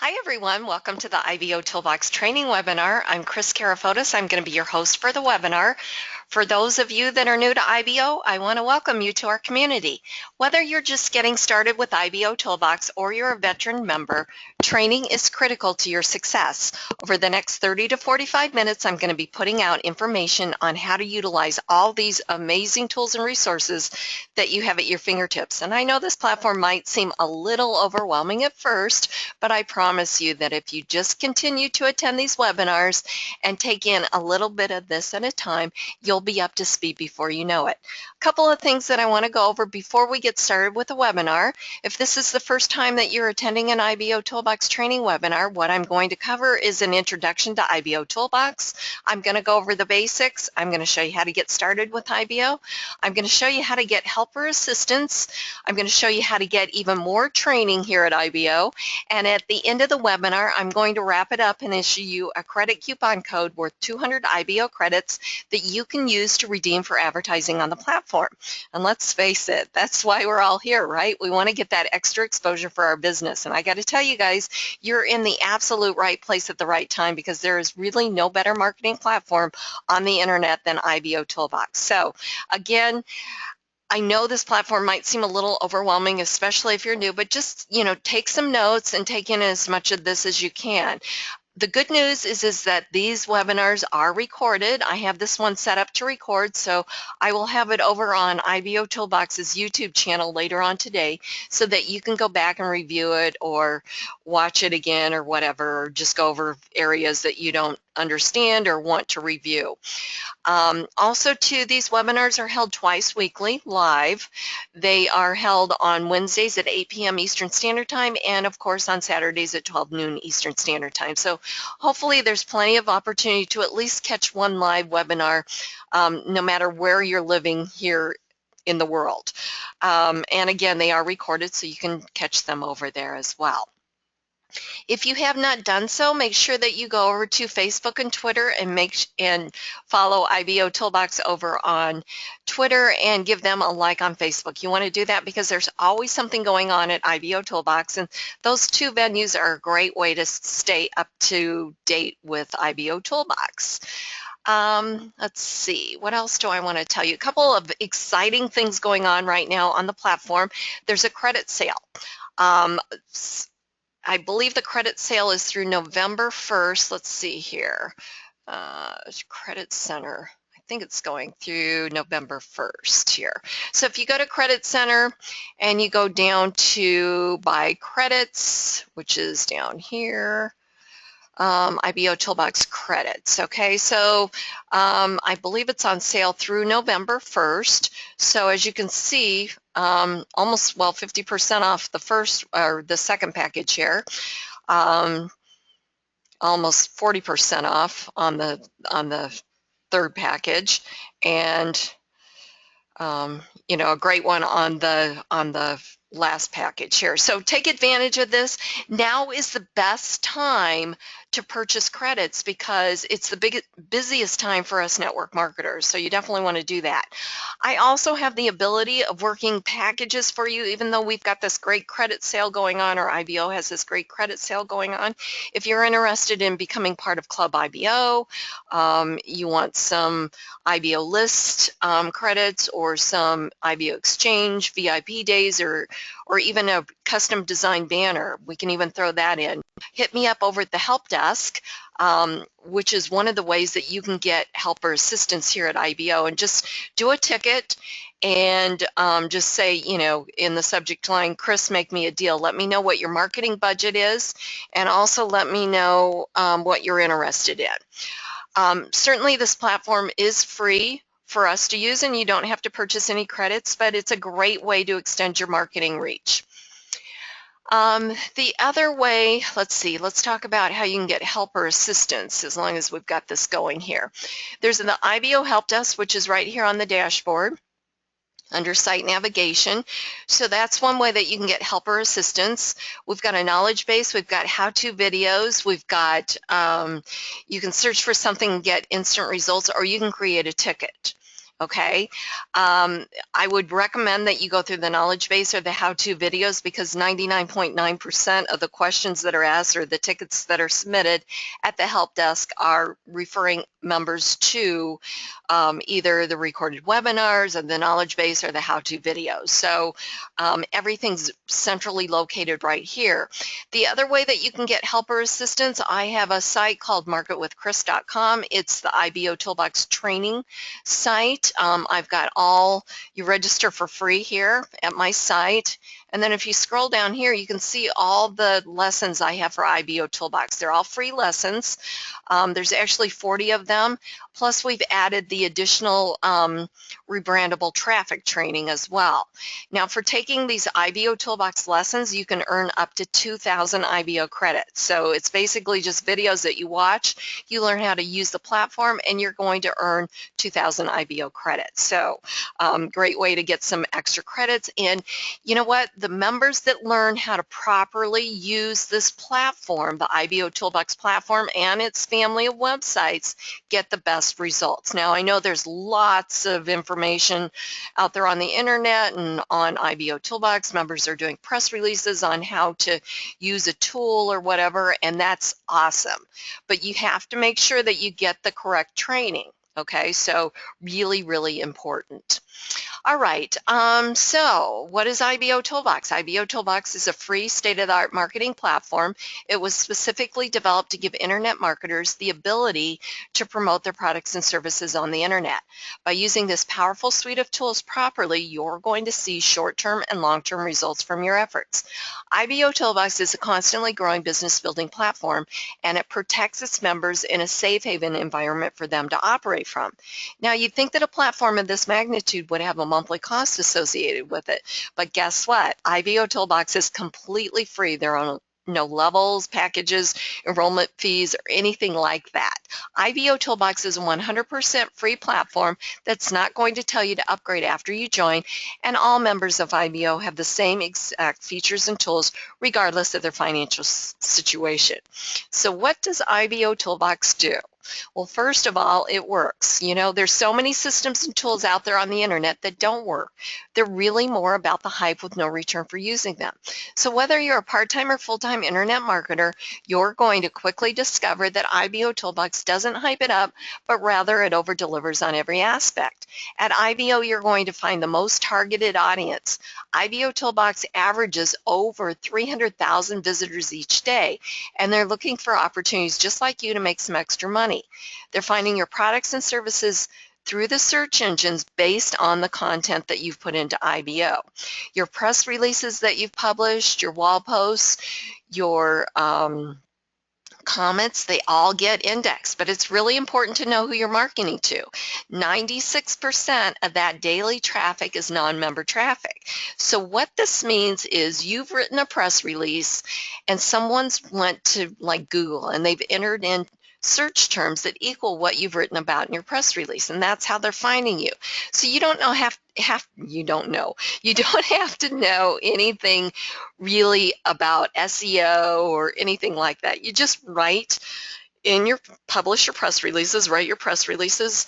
Hi everyone, welcome to the IBOtoolbox training webinar. I'm Kris Karafotas. I'm going to be your host for the webinar. For those of you that are new to IBO, I want to welcome you to our community. Whether you're just getting started with IBOtoolbox or you're a veteran member, training is critical to your success. Over the next 30 to 45 minutes, I'm going to be putting out information on how to utilize all these amazing tools and resources that you have at your fingertips. And I know this platform might seem a little overwhelming at first, but I promise you that if you just continue to attend these webinars and take in a little bit of this at a time, you'll be up to speed before you know it. A couple of things that I want to go over before we get started with the webinar. If this is the first time that you're attending an IBOtoolbox training webinar, what I'm going to cover is an introduction to IBOtoolbox. I'm going to go over the basics. I'm going to show you how to get started with IBO. I'm going to show you how to get helper assistance. I'm going to show you how to get even more training here at IBO. And at the end of the webinar, I'm going to wrap it up and issue you a credit coupon code worth 200 IBO credits that you can use to redeem for advertising on the platform. And let's face it, that's why we're all here, right? We want to get that extra exposure for our business. And I got to tell you guys, you're in the absolute right place at the right time, because there is really no better marketing platform on the internet than IBOtoolbox. So again, I know this platform might seem a little overwhelming, especially if you're new, but just, take some notes and take in as much of this as you can. The good news is that these webinars are recorded. I have this one set up to record, so I will have it over on IBOtoolbox's YouTube channel later on today so that you can go back and review it or watch it again or whatever, or just go over areas that you don't understand or want to review. Also, too, these webinars are held twice weekly live. They are held on Wednesdays at 8 p.m. Eastern Standard Time and, of course, on Saturdays at 12 noon Eastern Standard Time. So hopefully there's plenty of opportunity to at least catch one live webinar, no matter where you're living here in the world. And again, they are recorded, so you can catch them over there as well. If you have not done so, make sure that you go over to Facebook and Twitter and follow IBOtoolbox over on Twitter and give them a like on Facebook. You want to do that because there's always something going on at IBOtoolbox, and those two venues are a great way to stay up to date with IBOtoolbox. Let's see, what else do I want to tell you? A couple of exciting things going on right now on the platform. There's a credit sale. I believe the credit sale is through November 1st. Let's see here. Credit Center. I think it's going through November 1st here. So if you go to Credit Center and you go down to Buy Credits, which is down here, IBOtoolbox credits. Okay, so I believe it's on sale through November 1st. So as you can see, almost 50% off the first or the second package here. Almost 40% off on the third package, and a great one on the last package here. So take advantage of this. Now is the best time to purchase credits because it's the busiest time for us network marketers. So you definitely want to do that. I also have the ability of working packages for you, even though we've got this great credit sale going on, or IBO has this great credit sale going on. If you're interested in becoming part of Club IBO, you want some IBO list credits or some IBO exchange VIP days, or even a custom design banner, we can even throw that in. Hit me up over at the help desk, which is one of the ways that you can get helper assistance here at IBO, and just do a ticket and just say, in the subject line, Kris, make me a deal. Let me know what your marketing budget is, and also let me know what you're interested in. Certainly this platform is free for us to use, and you don't have to purchase any credits, but it's a great way to extend your marketing reach. The other way, let's talk about how you can get helper assistance as long as we've got this going here. There's the IBO Help Desk, which is right here on the dashboard under site navigation. So that's one way that you can get helper assistance. We've got a knowledge base, we've got how-to videos, we've got, you can search for something and get instant results, or you can create a ticket. Okay, I would recommend that you go through the knowledge base or the how-to videos, because 99.9% of the questions that are asked or the tickets that are submitted at the help desk are referring members to either the recorded webinars or the knowledge base or the how-to videos. So everything's centrally located right here. The other way that you can get help or assistance, I have a site called marketwithkris.com. It's the IBOtoolbox training site. I've got you register for free here at my site. And then if you scroll down here, you can see all the lessons I have for IBOtoolbox. They're all free lessons. There's actually 40 of them. Plus, we've added the additional rebrandable traffic training as well. Now, for taking these IBOtoolbox lessons, you can earn up to 2,000 IBO credits. So it's basically just videos that you watch. You learn how to use the platform, and you're going to earn 2,000 IBO credits. So great way to get some extra credits. And you know what? The members that learn how to properly use this platform, the IBOtoolbox platform and its family of websites, get the best results. Now, I know there's lots of information out there on the internet and on IBOtoolbox. Members are doing press releases on how to use a tool or whatever, and that's awesome. But you have to make sure that you get the correct training. Okay, so really, really important. All right, so what is IBOtoolbox? IBOtoolbox is a free state-of-the-art marketing platform. It was specifically developed to give internet marketers the ability to promote their products and services on the internet. By using this powerful suite of tools properly, you're going to see short-term and long-term results from your efforts. IBOtoolbox is a constantly growing business building platform, and it protects its members in a safe haven environment for them to operate from. Now, you'd think that a platform of this magnitude would have a monthly cost associated with it, but guess what? IBOtoolbox is completely free. There are no levels, packages, enrollment fees, or anything like that. IBOtoolbox is a 100% free platform that's not going to tell you to upgrade after you join, and all members of IBO have the same exact features and tools regardless of their financial situation. So what does IBOtoolbox do? Well, first of all, it works. You know, there's so many systems and tools out there on the internet that don't work. They're really more about the hype with no return for using them. So whether you're a part-time or full-time internet marketer, you're going to quickly discover that IBOtoolbox doesn't hype it up, but rather it over-delivers on every aspect. At IBO, you're going to find the most targeted audience. IBOtoolbox averages over 300,000 visitors each day, and they're looking for opportunities just like you to make some extra money. They're finding your products and services through the search engines based on the content that you've put into IBO. Your press releases that you've published, your wall posts, your comments, they all get indexed, but it's really important to know who you're marketing to. 96% of that daily traffic is non-member traffic. So what this means is you've written a press release and someone's went to like Google and they've entered in search terms that equal what you've written about in your press release, and that's how they're finding you. So you don't have to know anything really about SEO or anything like that. You just publish your press releases, write your press releases.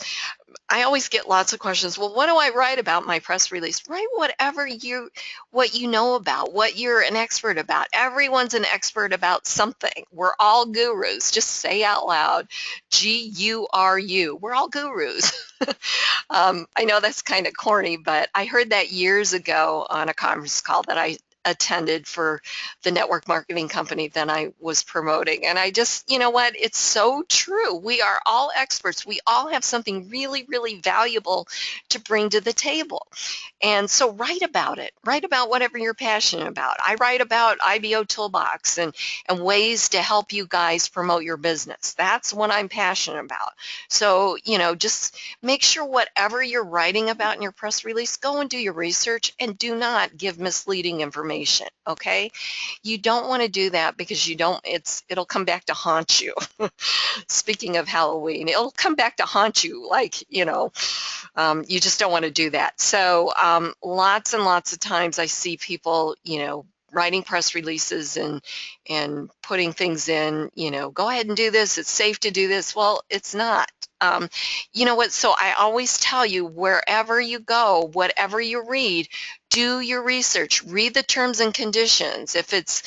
I always get lots of questions. Well, what do I write about my press release? Write what you know about, what you're an expert about. Everyone's an expert about something. We're all gurus. Just say out loud, G-U-R-U. We're all gurus. I know that's kind of corny, but I heard that years ago on a conference call that I attended for the network marketing company that I was promoting. And I just, you know what, it's so true. We are all experts. We all have something really, really valuable to bring to the table. And so write about it. Write about whatever you're passionate about. I write about IBOtoolbox and ways to help you guys promote your business. That's what I'm passionate about. So, you know, just make sure whatever you're writing about in your press release, go and do your research and do not give misleading information. Okay, you don't want to do that because it'll come back to haunt you. Speaking of Halloween, it'll come back to haunt you, like, you know, you just don't want to do that. So lots and lots of times I see people, you know, writing press releases and putting things in, you know, go ahead and do this, it's safe to do this. Well, it's not. You know what? So I always tell you, wherever you go, whatever you read, do your research, read the terms and conditions. If it's,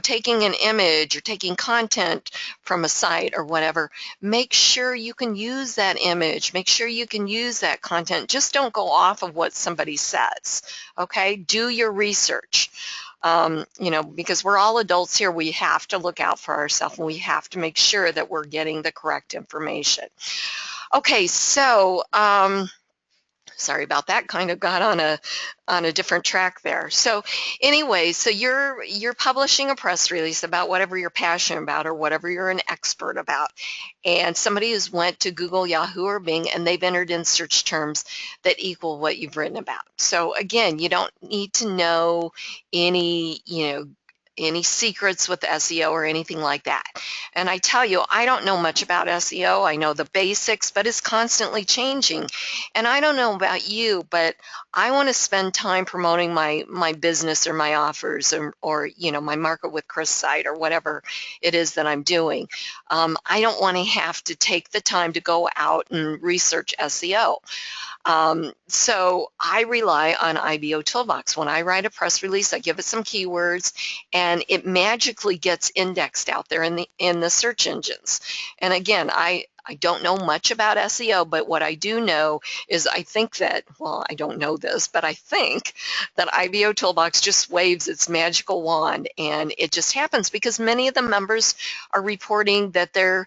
taking an image or taking content from a site or whatever, make sure you can use that image, make sure you can use that content. Just don't go off of what somebody says, okay? Do your research. Because we're all adults here, we have to look out for ourselves and we have to make sure that we're getting the correct information. Okay, so sorry about that, kind of got on a different track there. So anyway, so you're publishing a press release about whatever you're passionate about or whatever you're an expert about, and somebody has went to Google, Yahoo, or Bing, and they've entered in search terms that equal what you've written about. So again, you don't need to know any secrets with SEO or anything like that. And I tell you, I don't know much about SEO. I know the basics, but it's constantly changing. And I don't know about you, but I want to spend time promoting my business or my offers or my Market with Kris site or whatever it is that I'm doing. I don't want to have to take the time to go out and research SEO. So I rely on IBOtoolbox. When I write a press release, I give it some keywords, and it magically gets indexed out there in the search engines. And again, I don't know much about SEO, but what I do know is I think that, well, I don't know this, but I think that IBOtoolbox just waves its magical wand, and it just happens because many of the members are reporting that their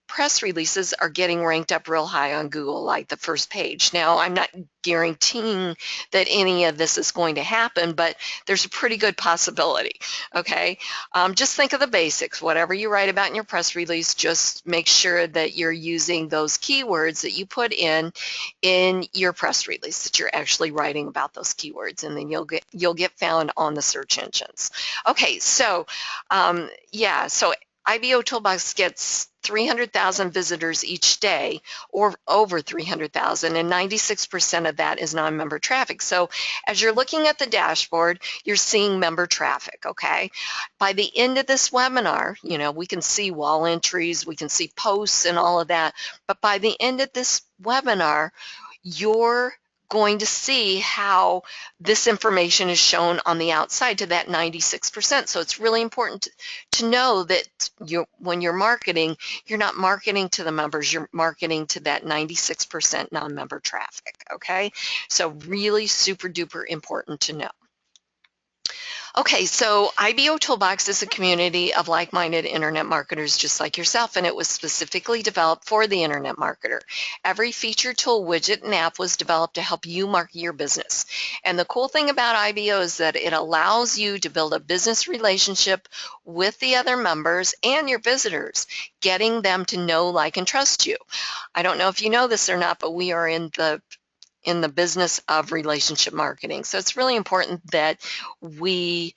press releases are getting ranked up real high on Google, like the first page. Now, I'm not guaranteeing that any of this is going to happen, but there's a pretty good possibility, okay? Just think of the basics. Whatever you write about in your press release, just make sure that you're using those keywords that you put in your press release, that you're actually writing about those keywords, and then you'll get found on the search engines. Okay, so yeah, so IBOtoolbox gets 300,000 visitors each day, or over 300,000, and 96% of that is non-member traffic. So as you're looking at the dashboard, you're seeing member traffic, okay? By the end of this webinar, we can see wall entries, we can see posts and all of that, but by the end of this webinar, you're going to see how this information is shown on the outside to that 96%. So it's really important to know that when you're marketing, you're not marketing to the members, you're marketing to that 96% non-member traffic, okay? So really super duper important to know. Okay, so IBOtoolbox is a community of like-minded internet marketers just like yourself, and it was specifically developed for the internet marketer. Every feature, tool, widget, and app was developed to help you market your business. And the cool thing about IBO is that it allows you to build a business relationship with the other members and your visitors, getting them to know, like, and trust you. I don't know if you know this or not, but we are in the business of relationship marketing. So it's really important that we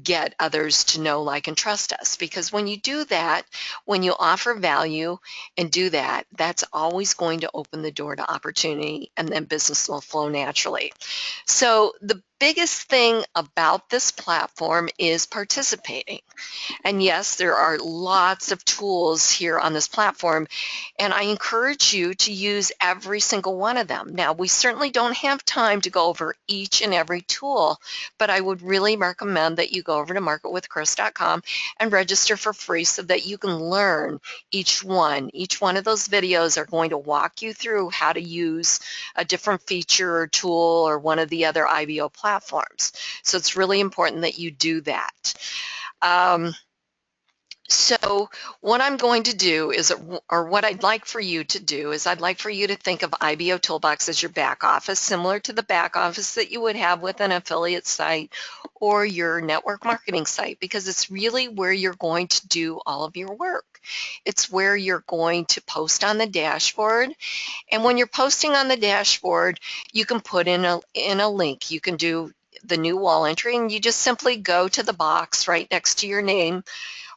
get others to know, like, and trust us, because when you do that, when you offer value and do that, that's always going to open the door to opportunity, and then business will flow naturally. So the biggest thing about this platform is participating. And yes, there are lots of tools here on this platform, and I encourage you to use every single one of them. Now, we certainly don't have time to go over each and every tool, but I would really recommend that you go over to marketwithkris.com and register for free so that you can learn each one. Each one of those videos are going to walk you through how to use a different feature or tool or one of the other IBO platforms. So it's really important that you do that. So what I'm going to do is, or what I'd like for you to do is, I'd like for you to think of IBOtoolbox as your back office, similar to the back office that you would have with an affiliate site or your network marketing site, because it's really where you're going to do all of your work. It's where you're going to post on the dashboard. And when you're posting on the dashboard, you can put in a link. You can do the new wall entry, and you just simply go to the box right next to your name,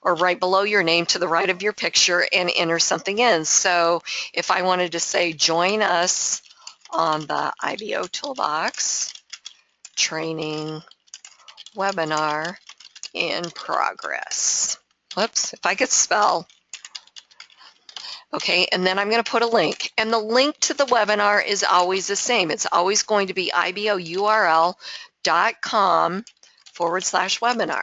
or right below your name to the right of your picture, and enter something in. So if I wanted to say, join us on the IBOtoolbox training webinar in progress. Whoops, if I could spell. Okay, and then I'm going to put a link. And the link to the webinar is always the same. It's always going to be ibourl.com/webinar.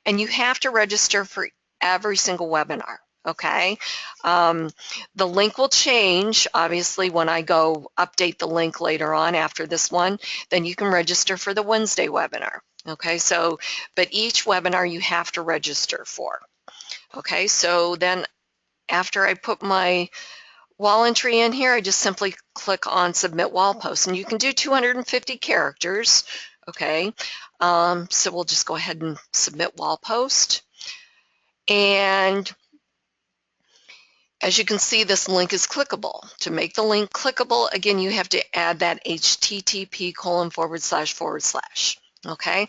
And you have to register for every single webinar. Okay, the link will change obviously when I go update the link later on after this one. Then you can register for the Wednesday webinar. Okay, so but each webinar you have to register for. Okay, so then after I put my wall entry in here, I just simply click on submit wall post, and you can do 250 characters. Okay, so we'll just go ahead and submit wall post. And as you can see, this link is clickable. To make the link clickable, again, you have to add that http://. Okay,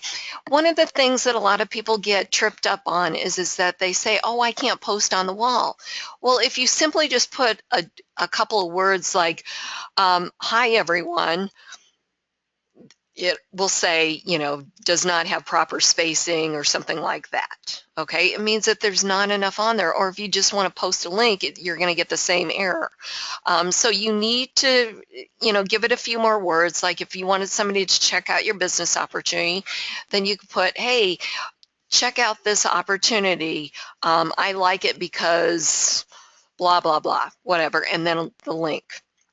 one of the things that a lot of people get tripped up on is that they say, oh, I can't post on the wall. Well, if you simply just put a couple of words like, hi everyone, it will say, you know, does not have proper spacing or something like that. Okay, it means that there's not enough on there. Or if you just want to post a link, you're going to get the same error. So you need to, you know, give it a few more words. Like if you wanted somebody to check out your business opportunity, then you could put, hey, check out this opportunity. I like it because blah, blah, blah, whatever, and then the link.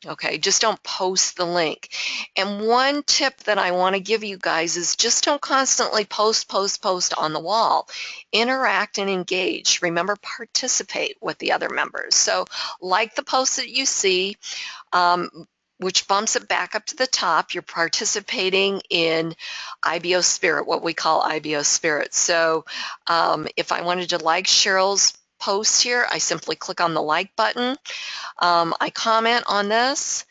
Okay, just don't post the link. And one tip that I want to give you guys is just don't constantly post on the wall. Interact and engage. Remember, participate with the other members. So like the post that you see, which bumps it back up to the top. You're participating in IBO Spirit, what we call IBO Spirit. So if I wanted to like Cheryl's post here, I simply click on the like button. I comment on this,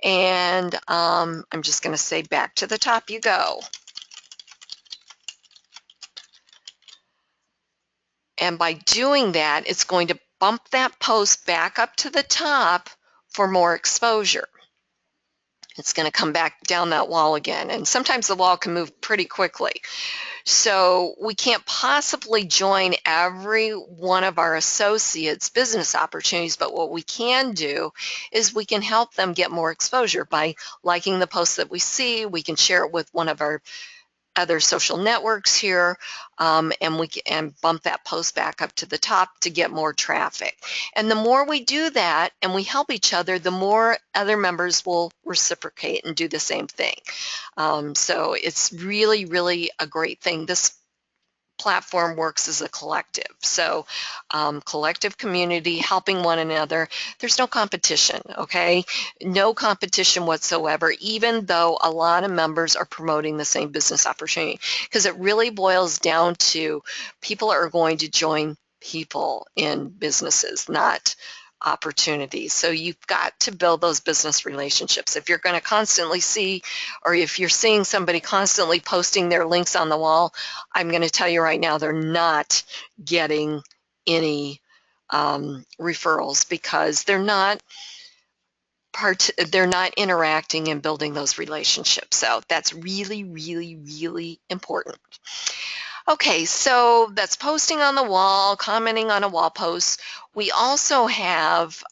and I'm just going to say back to the top you go. And by doing that, it's going to bump that post back up to the top for more exposure. It's going to come back down that wall again, and sometimes the wall can move pretty quickly. So we can't possibly join every one of our associates' business opportunities, but what we can do is we can help them get more exposure by liking the posts that we see. We can share it with one of our other social networks here, and we can bump that post back up to the top to get more traffic. And the more we do that and we help each other, the more other members will reciprocate and do the same thing. So it's really, really a great thing. This platform works as a collective. So collective community, helping one another. There's no competition, okay? No competition whatsoever, even though a lot of members are promoting the same business opportunity, because it really boils down to people are going to join people in businesses, not opportunities. So you've got to build those business relationships. If you're going to constantly see, or if you're seeing somebody constantly posting their links on the wall, I'm going to tell you right now, they're not getting any referrals, because they're not interacting and building those relationships. So that's really, really, really important. Okay, so that's posting on the wall, commenting on a wall post. We also have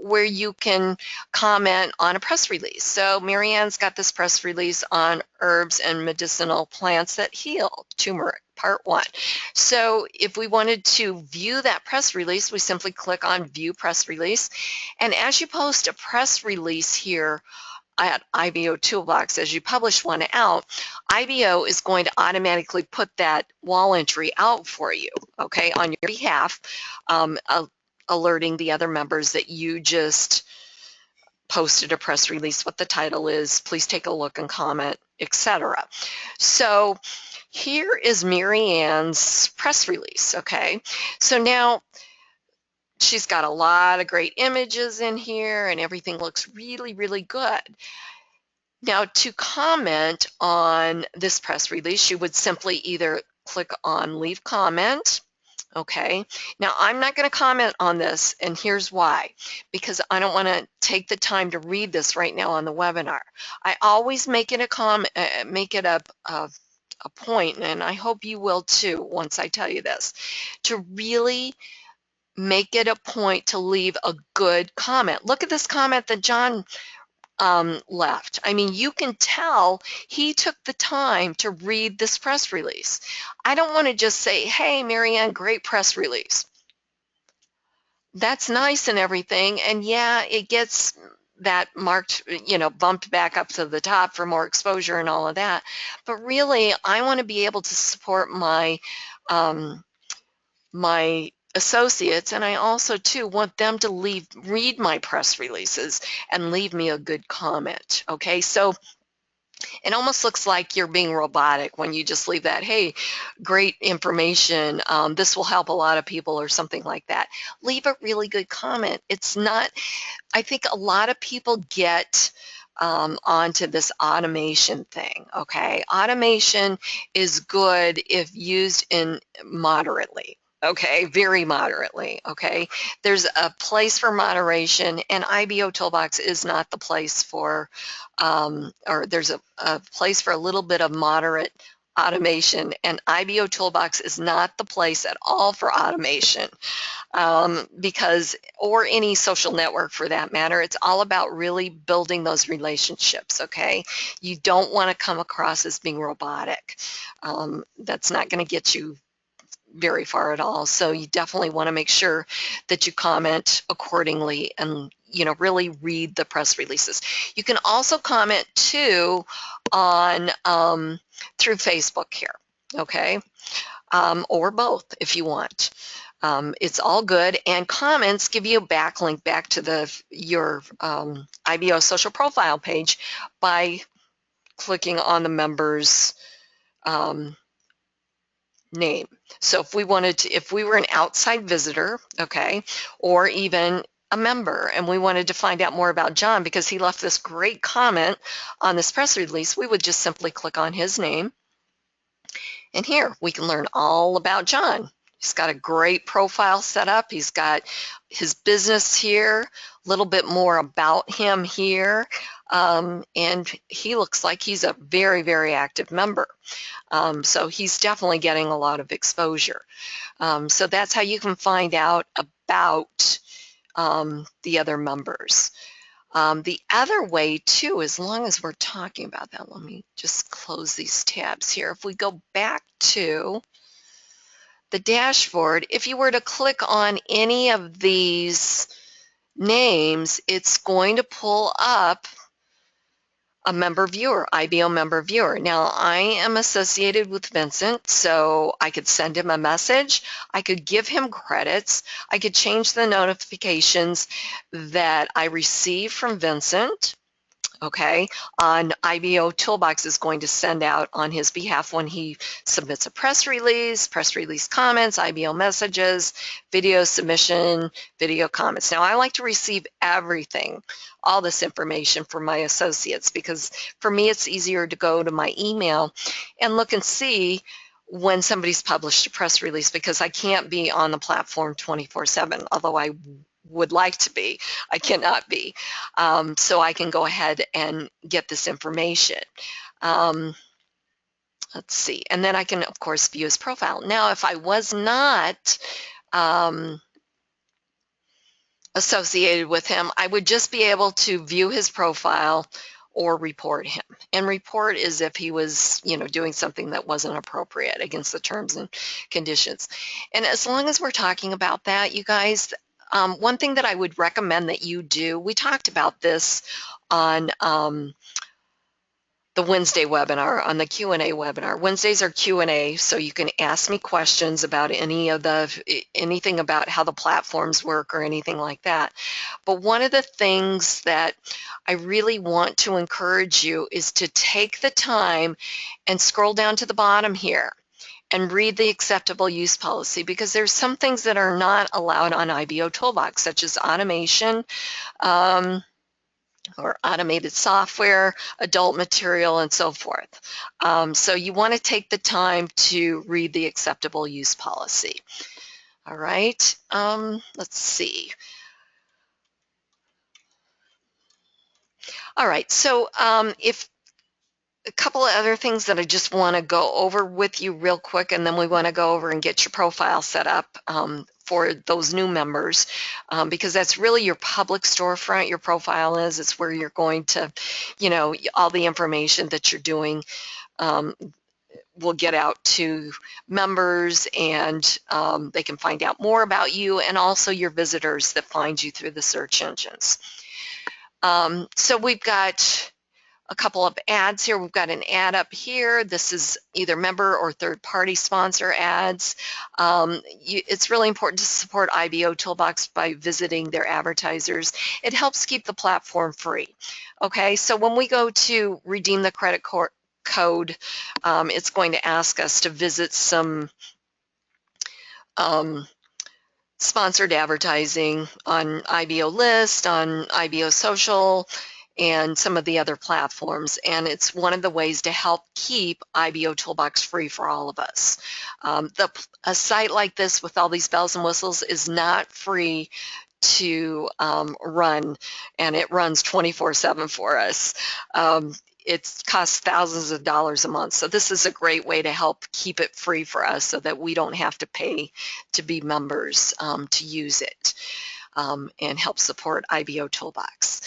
where you can comment on a press release. So Marianne's got this press release on herbs and medicinal plants that heal, turmeric, part 1. So if we wanted to view that press release, we simply click on View Press Release. And as you post a press release here at IBOtoolbox, as you publish one out, IBO is going to automatically put that wall entry out for you, okay, on your behalf, alerting the other members that you just posted a press release, what the title is, please take a look and comment, etc. So here is Marianne's press release, okay? So now she's got a lot of great images in here and everything looks really, really good. Now, to comment on this press release, you would simply either click on Leave Comment, okay? Now, I'm not going to comment on this, and here's why. Because I don't want to take the time to read this right now on the webinar. I always make it a point, and I hope you will too once I tell you this, to really make it a point to leave a good comment. Look at this comment that John left. I mean, you can tell he took the time to read this press release. I don't want to just say, hey, Marianne, great press release. That's nice and everything. And yeah, it gets that marked, bumped back up to the top for more exposure and all of that. But really, I want to be able to support my my associates, and I also too want them to read my press releases and leave me a good comment. Okay, so it almost looks like you're being robotic when you just leave that, hey, great information, this will help a lot of people or something like that. Leave a really good comment. It's not, I think a lot of people get onto this automation thing, okay? Automation is good if used in moderately, okay? Very moderately, okay? There's a place for moderation, and IBOtoolbox is not the place for, or there's a place for a little bit of moderate automation, and IBOtoolbox is not the place at all for automation. Because, or any social network for that matter, it's all about really building those relationships, okay? You don't want to come across as being robotic. That's not going to get you very far at all. So you definitely want to make sure that you comment accordingly and really read the press releases. You can also comment too on through Facebook here, okay? Or both if you want. It's all good, and comments give you a backlink back to your IBO social profile page by clicking on the member's name. So if we were an outside visitor, okay, or even a member, and we wanted to find out more about John because he left this great comment on this press release, we would just simply click on his name. And here we can learn all about John. He's got a great profile set up. He's got his business here, a little bit more about him here. And he looks like he's a very, very active member. So he's definitely getting a lot of exposure. So that's how you can find out about the other members. The other way too, as long as we're talking about that, let me just close these tabs here. If we go back to the dashboard, if you were to click on any of these names, it's going to pull up a member viewer, IBO member viewer. Now, I am associated with Vincent, so I could send him a message. I could give him credits. I could change the notifications that I receive from Vincent. Okay, on IBOtoolbox is going to send out on his behalf when he submits a press release comments, IBO messages, video submission, video comments. Now, I like to receive everything, all this information from my associates, because for me it's easier to go to my email and look and see when somebody's published a press release, because I can't be on the platform 24/7, although I would like to be. I cannot be. So I can go ahead and get this information. Let's see. And then I can, of course, view his profile. Now, if I was not associated with him, I would just be able to view his profile or report him. And report is if he was, doing something that wasn't appropriate against the terms and conditions. And as long as we're talking about that, you guys, one thing that I would recommend that you do, we talked about this on the Wednesday webinar, on the Q&A webinar. Wednesdays are Q&A, so you can ask me questions about anything about how the platforms work or anything like that. But one of the things that I really want to encourage you is to take the time and scroll down to the bottom here and read the acceptable use policy, because there's some things that are not allowed on IBOtoolbox, such as automation, or automated software, adult material, and so forth. So you want to take the time to read the acceptable use policy. All right, let's see. All right, so if a couple of other things that I just want to go over with you real quick, and then we want to go over and get your profile set up for those new members, because that's really your public storefront. Your profile is, it's where you're going to, you know, all the information that you're doing will get out to members, and they can find out more about you, and also your visitors that find you through the search engines. So we've got a couple of ads here. We've got an ad up here. This is either member or third-party sponsor ads. It's really important to support IBOtoolbox by visiting their advertisers. It helps keep the platform free. Okay, so when we go to redeem the credit code, it's going to ask us to visit some sponsored advertising on IBO List, on IBO Social, and some of the other platforms, and it's one of the ways to help keep IBOtoolbox free for all of us. A site like this with all these bells and whistles is not free to run, and it runs 24/7 for us. It costs thousands of dollars a month, so this is a great way to help keep it free for us so that we don't have to pay to be members to use it, and help support IBOtoolbox.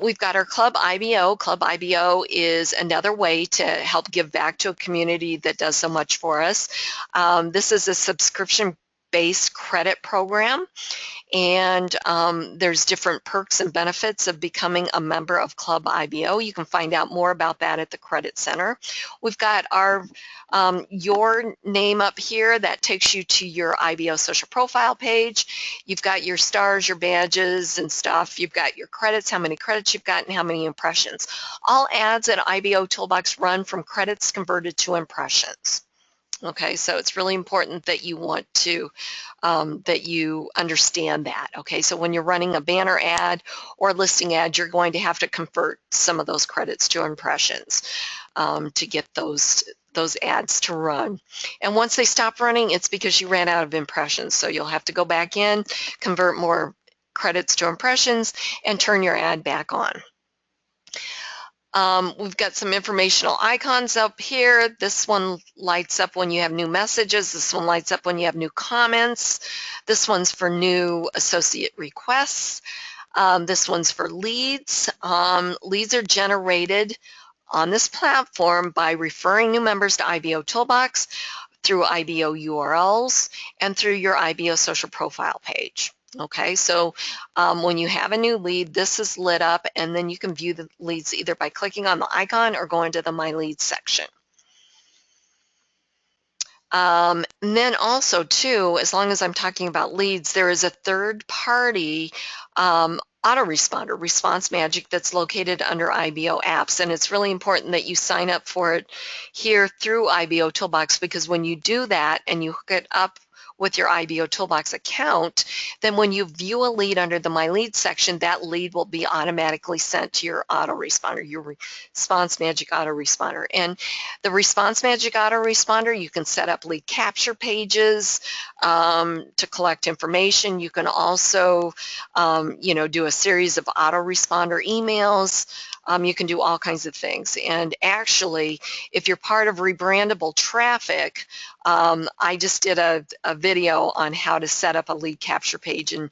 We've got our Club IBO. Club IBO is another way to help give back to a community that does so much for us. This is a subscription-based credit program, and there's different perks and benefits of becoming a member of Club IBO. You can find out more about that at the Credit Center. We've got our your name up here. That takes you to your IBO social profile page. You've got your stars, your badges and stuff. You've got your credits, how many credits you've got, and how many impressions. All ads at IBOtoolbox run from credits converted to impressions. Okay, so it's really important that you want to, that you understand that. Okay, so when you're running a banner ad or a listing ad, you're going to have to convert some of those credits to impressions to get those ads to run. And once they stop running, it's because you ran out of impressions. So you'll have to go back in, convert more credits to impressions, and turn your ad back on. We've got some informational icons up here. This one lights up when you have new messages. This one lights up when you have new comments. This one's for new associate requests. This one's for leads. Leads are generated on this platform by referring new members to IBOtoolbox through IBO URLs and through your IBO social profile page. Okay, so when you have a new lead, this is lit up, and then you can view the leads either by clicking on the icon or going to the My Leads section. And then also, too, as long as I'm talking about leads, there is a third-party autoresponder, Response Magic, that's located under IBO apps, and it's really important that you sign up for it here through IBOtoolbox, because when you do that and you hook it up with your IBOtoolbox account, then when you view a lead under the My Leads section, that lead will be automatically sent to your autoresponder, your Response Magic autoresponder. And the Response Magic autoresponder, you can set up lead capture pages to collect information. You can also, do a series of autoresponder emails. You can do all kinds of things. And actually, if you're part of rebrandable traffic, I just did a video on how to set up a lead capture page and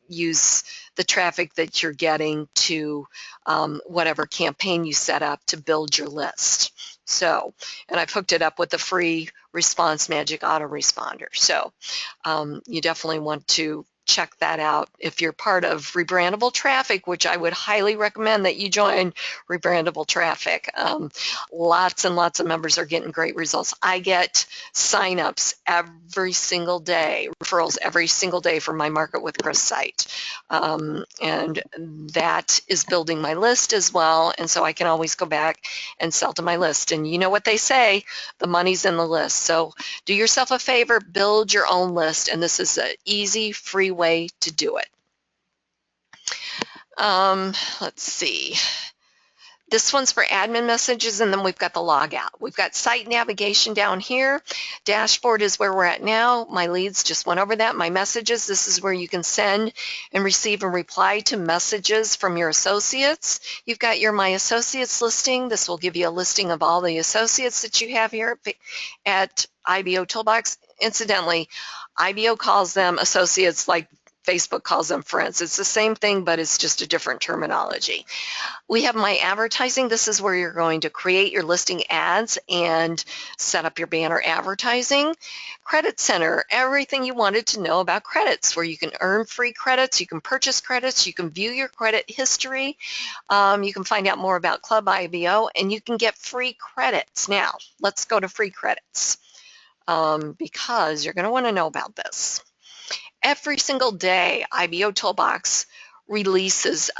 use the traffic that you're getting to whatever campaign you set up to build your list. So, and I've hooked it up with the free Response Magic autoresponder. So you definitely want to check that out if you're part of rebrandable traffic, which I would highly recommend that you join rebrandable traffic. Lots and lots of members are getting great results. I get signups every single day, referrals every single day from my Market with Kris site. And that is building my list as well, and so I can always go back and sell to my list. And you know what they say, the money's in the list. So do yourself a favor, build your own list, and this is an easy, free way to do it. Let's see. This one's for admin messages, and then we've got the logout. We've got site navigation down here. Dashboard is where we're at now. My leads, just went over that. My messages, this is where you can send and receive and reply to messages from your associates. You've got your My Associates listing. This will give you a listing of all the associates that you have here at IBOtoolbox. incidentally, IBO calls them associates like Facebook calls them friends. It's the same thing, but it's just a different terminology. We have My Advertising. This is where you're going to create your listing ads and set up your banner advertising. Credit Center, everything you wanted to know about credits, where you can earn free credits, you can purchase credits, you can view your credit history, you can find out more about Club IBO, and you can get free credits. Now, let's go to free credits because you're going to want to know about this. Every single day, IBOtoolbox releases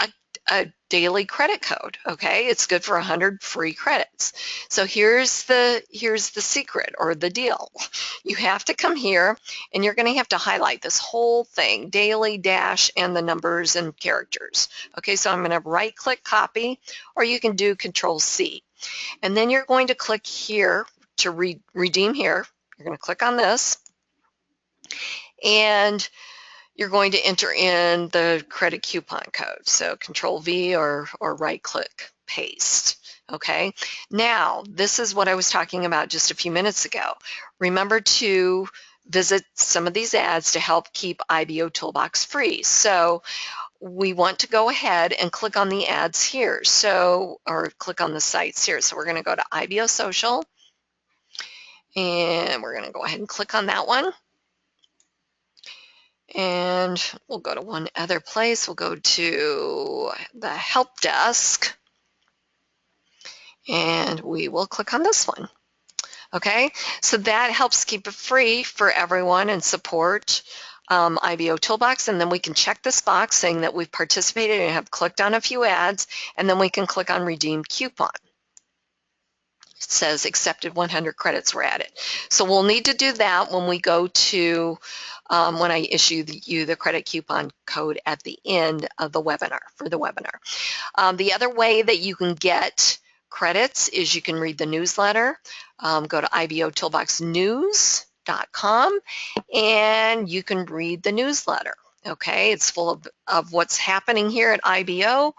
a daily credit code. Okay, it's good for 100 free credits. So here's the secret or the deal. You have to come here and you're going to have to highlight this whole thing, daily dash and the numbers and characters. Okay, so I'm going to right click copy, or you can do Control C, and then you're going to click here to redeem here. You're going to click on this, and you're going to enter in the credit coupon code. So Control V or right click paste. Okay, now this is what I was talking about just a few minutes ago. Remember to visit some of these ads to help keep IBOtoolbox free. So we want to go ahead and click on the ads here. So, or click on the sites here. So we're going to go to IBO Social, and we're going to go ahead and click on that one. And we'll go to one other place. We'll go to the help desk, and we will click on this one. Okay, so that helps keep it free for everyone and support IBOtoolbox. And then we can check this box saying that we've participated and have clicked on a few ads, and then we can click on Redeem Coupon. It says accepted 100 credits were added. So we'll need to do that when we go to when I issue you the credit coupon code at the end of the webinar, for the webinar. The other way that you can get credits is you can read the newsletter. Go to IBOtoolboxnews.com and you can read the newsletter. Okay, it's full of what's happening here at IBO.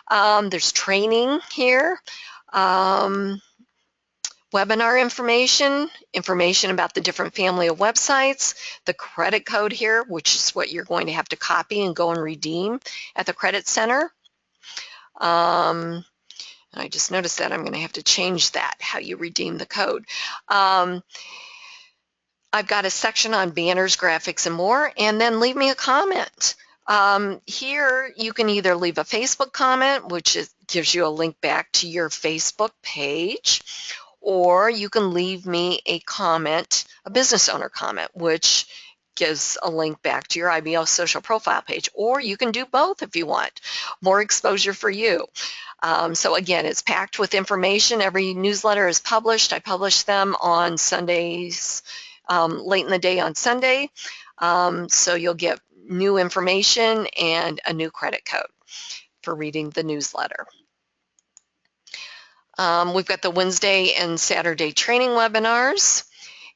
There's training here. Webinar information about the different family of websites, the credit code here, which is what you're going to have to copy and go and redeem at the Credit Center. I just noticed that I'm going to have to change that, how you redeem the code. I've got a section on banners, graphics, and more, and then leave me a comment. Here you can either leave a Facebook comment, which gives you a link back to your Facebook page, or you can leave me a comment, a business owner comment, which gives a link back to your IBO social profile page, or you can do both if you want. More exposure for you. So again, it's packed with information. Every newsletter is published. I publish them on Sundays, late in the day on Sunday. So you'll get new information and a new credit code for reading the newsletter. We've got the Wednesday and Saturday training webinars,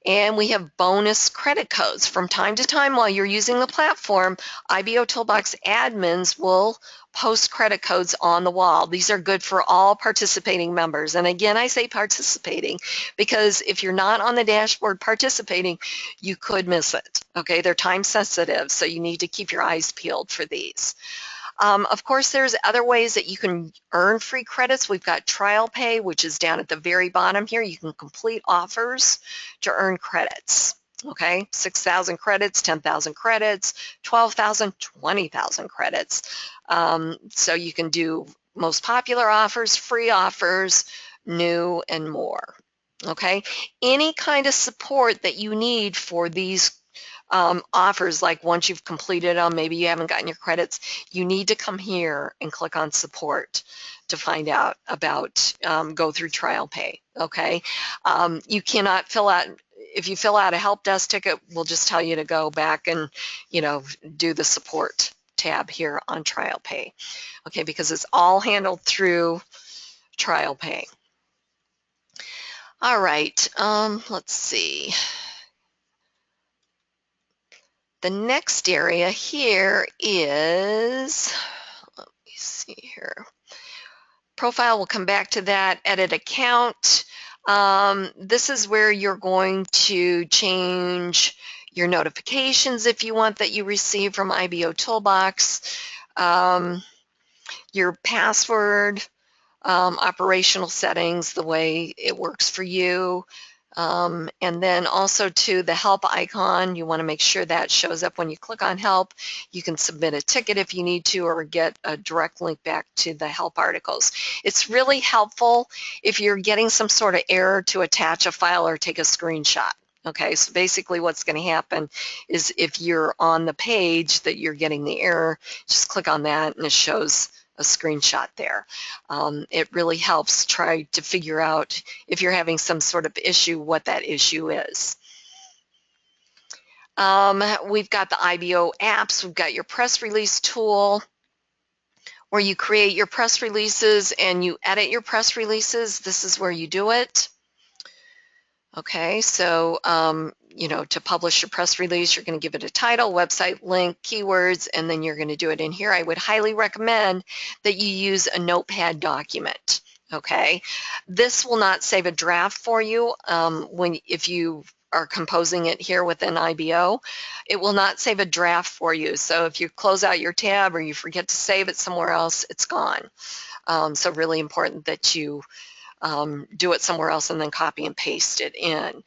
and we have bonus credit codes. From time to time while you're using the platform, IBOtoolbox admins will post credit codes on the wall. These are good for all participating members. And again, I say participating because if you're not on the dashboard participating, you could miss it. Okay, they're time sensitive, so you need to keep your eyes peeled for these. Of course, there's other ways that you can earn free credits. We've got trial pay, which is down at the very bottom here. You can complete offers to earn credits. Okay, 6,000 credits, 10,000 credits, 12,000, 20,000 credits. So you can do most popular offers, free offers, new, and more. Okay, any kind of support that you need for these offers, like once you've completed them, maybe you haven't gotten your credits, you need to come here and click on support to find out about go through trial pay. Okay, you cannot fill out, if you fill out a help desk ticket, we'll just tell you to go back and do the support tab here on trial pay. Okay, because it's all handled through trial pay. All right, let's see. The next area here is, let me see here, profile, we'll come back to that, edit account. This is where you're going to change your notifications if you want that you receive from IBOtoolbox, your password, operational settings, the way it works for you. And then also to the help icon, you want to make sure that shows up when you click on help. You can submit a ticket if you need to, or get a direct link back to the help articles. It's really helpful if you're getting some sort of error to attach a file or take a screenshot. Okay, so basically what's going to happen is if you're on the page that you're getting the error, just click on that and it shows a screenshot there. It really helps try to figure out if you're having some sort of issue, what that issue is. We've got the IBO apps. We've got your press release tool where you create your press releases and you edit your press releases. This is where you do it. Okay, so you know, to publish your press release, you're going to give it a title, website link, keywords, and then you're going to do it in here. I would highly recommend that you use a notepad document. Okay, this will not save a draft for you if you are composing it here within IBO. It will not save a draft for you. So if you close out your tab or you forget to save it somewhere else, it's gone. So really important that you do it somewhere else and then copy and paste it in.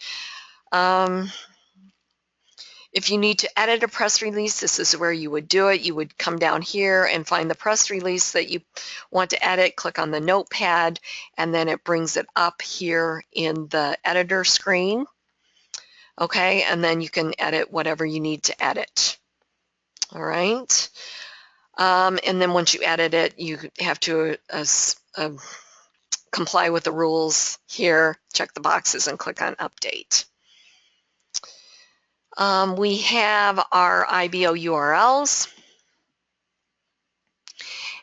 If you need to edit a press release, this is where you would do it. You would come down here and find the press release that you want to edit, click on the notepad, and then it brings it up here in the editor screen. Okay, and then you can edit whatever you need to edit. All right. And then once you edit it, you have to comply with the rules here, check the boxes, and click on Update. We have our IBO URLs.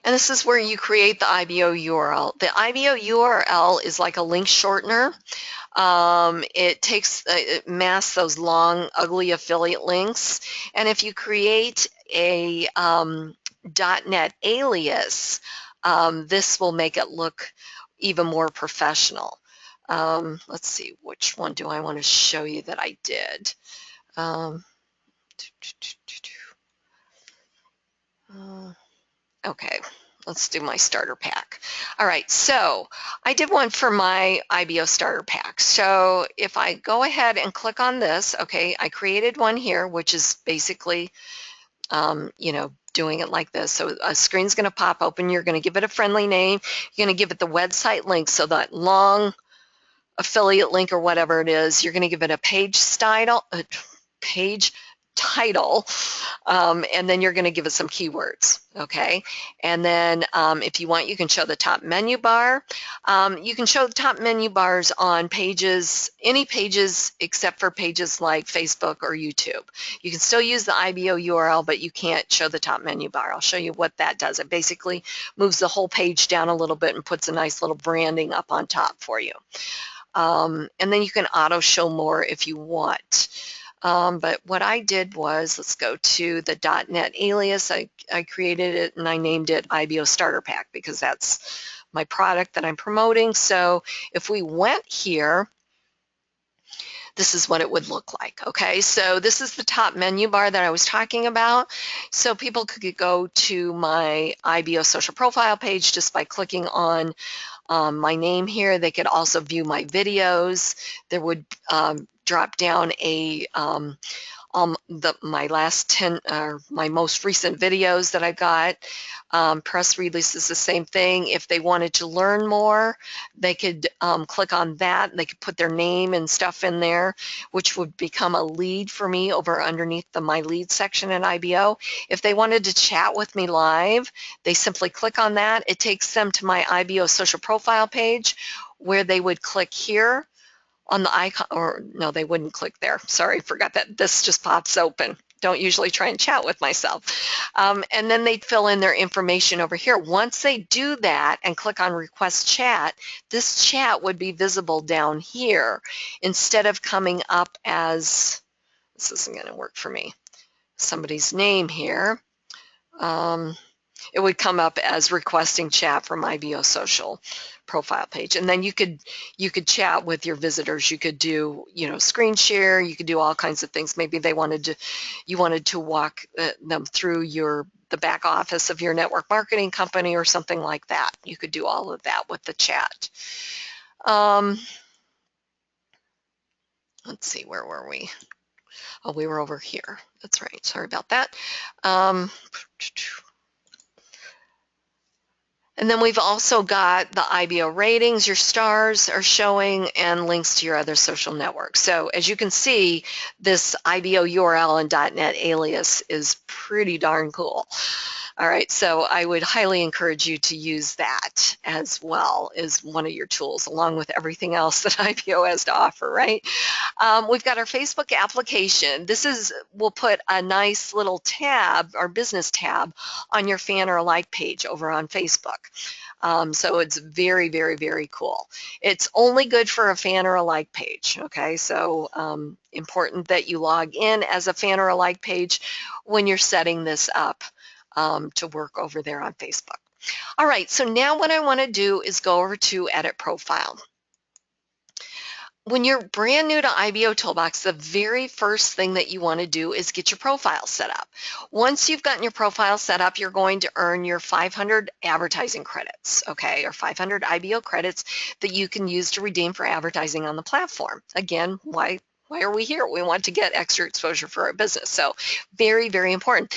And this is where you create the IBO URL. The IBO URL is like a link shortener. It masks those long, ugly affiliate links. And if you create a .NET alias, this will make it look even more professional. Let's see, which one do I want to show you that I did? Okay, let's do my starter pack. All right, so I did one for my IBO starter pack. So if I go ahead and click on this, okay, I created one here, which is basically, you know, doing it like this. So a screen's going to pop open. You're going to give it a friendly name. You're going to give it the website link, so that long affiliate link or whatever it is. You're going to give it a page title, and then you're going to give it some keywords, okay? And then if you want, you can show the top menu bar. You can show the top menu bars on pages, any pages except for pages like Facebook or YouTube. You can still use the IBO URL, but you can't show the top menu bar. I'll show you what that does. It basically moves the whole page down a little bit and puts a nice little branding up on top for you. And then you can auto show more if you want. But what I did was, let's go to the .NET alias. I created it and I named it IBO Starter Pack because that's my product that I'm promoting. So if we went here, this is what it would look like. Okay, so this is the top menu bar that I was talking about. So people could go to my IBO social profile page just by clicking on my name here. They could also view my videos. There would drop down a my last 10 or my most recent videos that I got. Press release is the same thing. If they wanted to learn more, they could click on that. They could put their name and stuff in there, which would become a lead for me over underneath the My Lead section in IBO. If they wanted to chat with me live, they simply click on that. It takes them to my IBO social profile page where they would click here on the icon, or no, they wouldn't click there. Sorry, forgot that this just pops open. Don't usually try and chat with myself. And then they'd fill in their information over here. Once they do that and click on request chat, this chat would be visible down here instead of coming up as, this isn't going to work for me, somebody's name here. it would come up as requesting chat from IBO social profile page, and then you could chat with your visitors. You could do, screen share. You could do all kinds of things. Maybe you wanted to walk them through the back office of your network marketing company or something like that. You could do all of that with the chat. Let's see, where were we? Oh, we were over here. That's right. Sorry about that. And then we've also got the IBO ratings, your stars are showing, and links to your other social networks. So as you can see, this IBO URL and .NET alias is pretty darn cool. All right, so I would highly encourage you to use that as well as one of your tools, along with everything else that IBO has to offer, right? We've got our Facebook application. We'll put a nice little tab, our business tab, on your fan or a like page over on Facebook. So it's very, very, very cool. It's only good for a fan or a like page, okay? So important that you log in as a fan or a like page when you're setting this up to work over there on Facebook. All right, so now what I want to do is go over to Edit Profile. When you're brand new to IBOtoolbox, the very first thing that you want to do is get your profile set up. Once you've gotten your profile set up, you're going to earn your 500 advertising credits, okay, or 500 IBO credits that you can use to redeem for advertising on the platform. Again, why are we here? We want to get extra exposure for our business. So very, very important.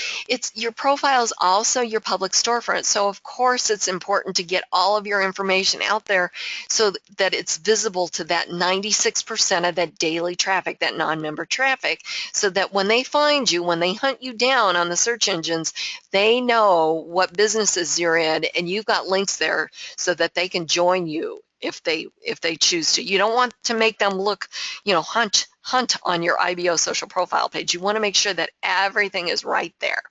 Your profile is also your public storefront. So of course it's important to get all of your information out there so that it's visible to that 96% of that daily traffic, that non-member traffic, so that when they find you, when they hunt you down on the search engines, they know what businesses you're in, and you've got links there so that they can join you if they choose to. You don't want to make them look, hunt on your IBO social profile page. You want to make sure that everything is right there.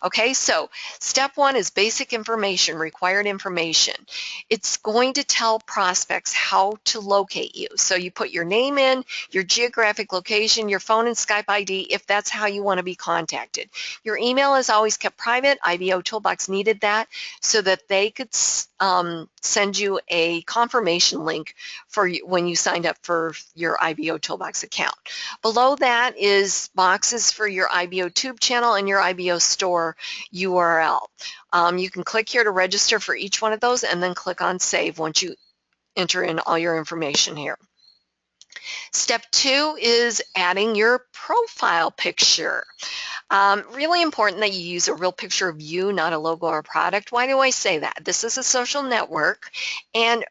Okay, so step one is basic information, required information. It's going to tell prospects how to locate you. So you put your name in, your geographic location, your phone and Skype ID if that's how you want to be contacted. Your email is always kept private. IBOtoolbox needed that so that they could send you a confirmation link for when you signed up for your IBOtoolbox account. Below that is boxes for your IBOTube channel and your IBO store URL. You can click here to register for each one of those and then click on Save once you enter in all your information here. Step two is adding your profile picture. Really important that you use a real picture of you, not a logo or a product. Why do I say that? This is a social network, and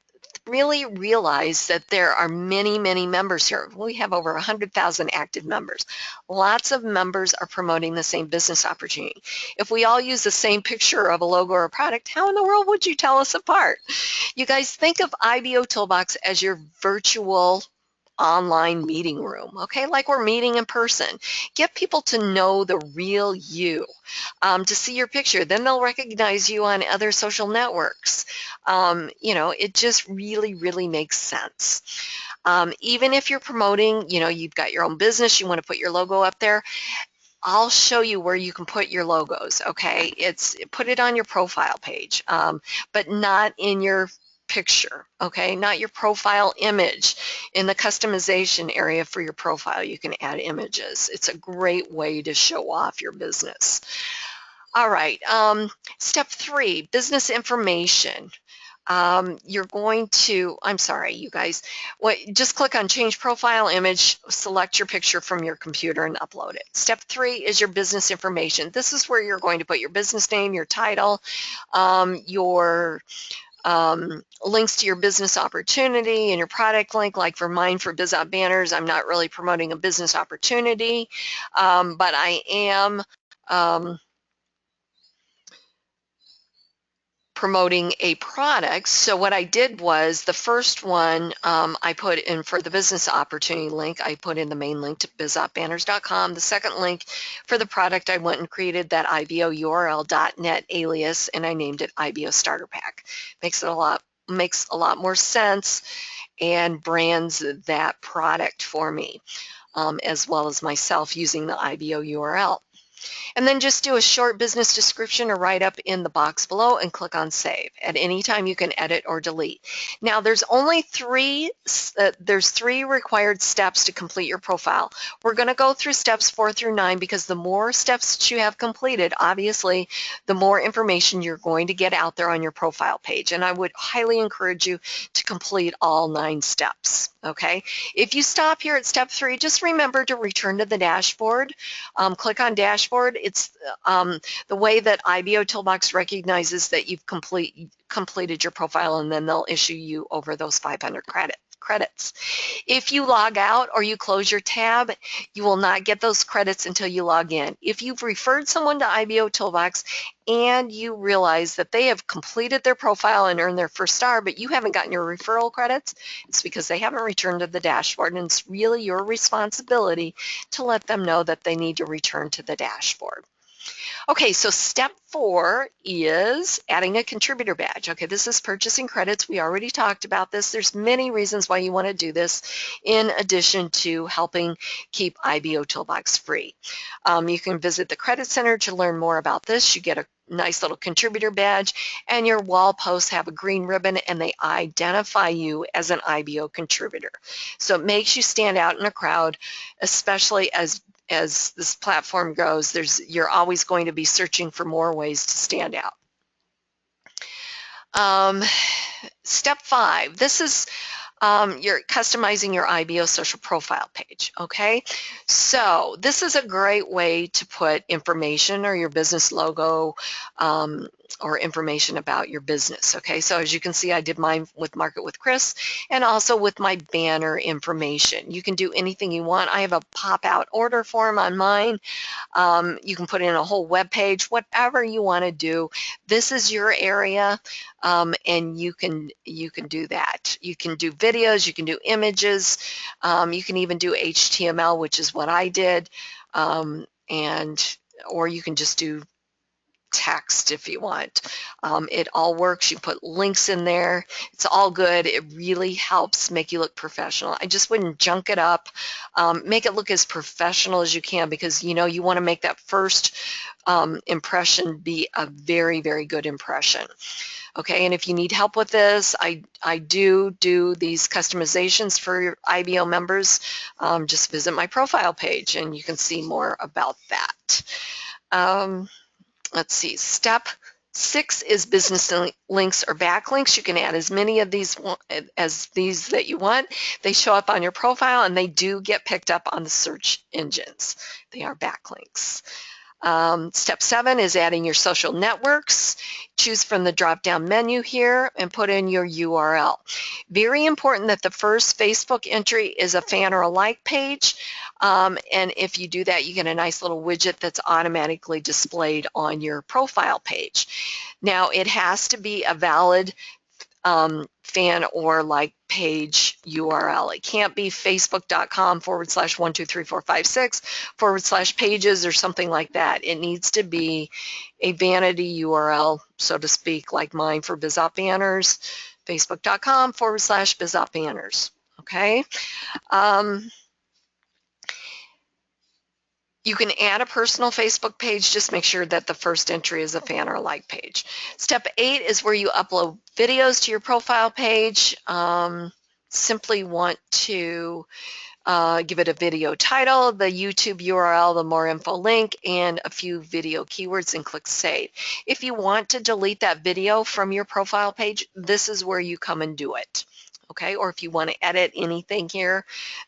really realize that there are many, many members here. We have over 100,000 active members. Lots of members are promoting the same business opportunity. If we all use the same picture of a logo or a product, how in the world would you tell us apart? You guys, think of IBOtoolbox as your virtual online meeting room, okay, like we're meeting in person. Get people to know the real you, to see your picture. Then they'll recognize you on other social networks. It just really, really makes sense. Even if you're promoting, you've got your own business, you want to put your logo up there, I'll show you where you can put your logos, okay? Put it on your profile page, but not in your picture, okay? Not your profile image. In the customization area for your profile, you can add images. It's a great way to show off your business. All right, step three, business information. You're going to, I'm sorry, you guys, just click on Change Profile Image, select your picture from your computer and upload it. Step three is your business information. This is where you're going to put your business name, your title, your links to your business opportunity and your product link. Like for mine, for BizOp Banners, I'm not really promoting a business opportunity, but I am promoting a product. So what I did was the first one I put in for the business opportunity link, I put in the main link to bizopbanners.com. The second link for the product, I went and created that IBO URL.net alias and I named it IBO Starter Pack. Makes a lot more sense and brands that product for me, as well as myself using the IBO URL. And then just do a short business description or write-up in the box below and click on Save. At any time you can edit or delete. Now there's only three required steps to complete your profile. We're going to go through steps 4 through 9 because the more steps that you have completed, obviously, the more information you're going to get out there on your profile page. And I would highly encourage you to complete all 9 steps. Okay? If you stop here at step 3, just remember to return to the dashboard. Click on Dashboard. It's the way that IBOtoolbox recognizes that you've completed your profile, and then they'll issue you over those 500 credits. If you log out or you close your tab, you will not get those credits until you log in. If you've referred someone to IBOtoolbox and you realize that they have completed their profile and earned their first star, but you haven't gotten your referral credits, it's because they haven't returned to the dashboard, and it's really your responsibility to let them know that they need to return to the dashboard. Okay, so step 4 is adding a contributor badge. Okay, this is purchasing credits. We already talked about this. There's many reasons why you want to do this in addition to helping keep IBOtoolbox free. You can visit the Credit Center to learn more about this. You get a nice little contributor badge, and your wall posts have a green ribbon and they identify you as an IBO contributor. So it makes you stand out in a crowd, especially as this platform goes. You're always going to be searching for more ways to stand out. Step 5, this is you're customizing your IBO social profile page. Okay, so this is a great way to put information or your business logo or information about your business. Okay, so as you can see, I did mine with Market with Kris and also with my banner information. You can do anything you want. I have a pop-out order form on mine. You can put in a whole web page, whatever you want to do. This is your area, and you can do that. You can do videos, you can do images, you can even do HTML, which is what I did, or you can just do text if you want. It all works. You put links in there. It's all good. It really helps make you look professional. I just wouldn't junk it up. Make it look as professional as you can, because you want to make that first impression be a very, very good impression. Okay, and if you need help with this, I do these customizations for your IBO members. Just visit my profile page and you can see more about that. Let's see, step 6 is business links or backlinks. You can add as many of these that you want. They show up on your profile and they do get picked up on the search engines. They are backlinks. Step 7 is adding your social networks. Choose from the drop-down menu here and put in your URL. Very important that the first Facebook entry is a fan or a like page. And if you do that, you get a nice little widget that's automatically displayed on your profile page. Now, it has to be a valid fan or like page URL. It can't be facebook.com/12345 6/pages or something like that. It needs to be a vanity URL, so to speak, like mine for BizOp Banners, facebook.com/BizOp Banners. Okay. You can add a personal Facebook page. Just make sure that the first entry is a fan or like page. Step 8 is where you upload videos to your profile page. Simply want to give it a video title, the YouTube URL, the more info link, and a few video keywords, and click Save. If you want to delete that video from your profile page, this is where you come and do it. Okay, or if you want to edit anything here,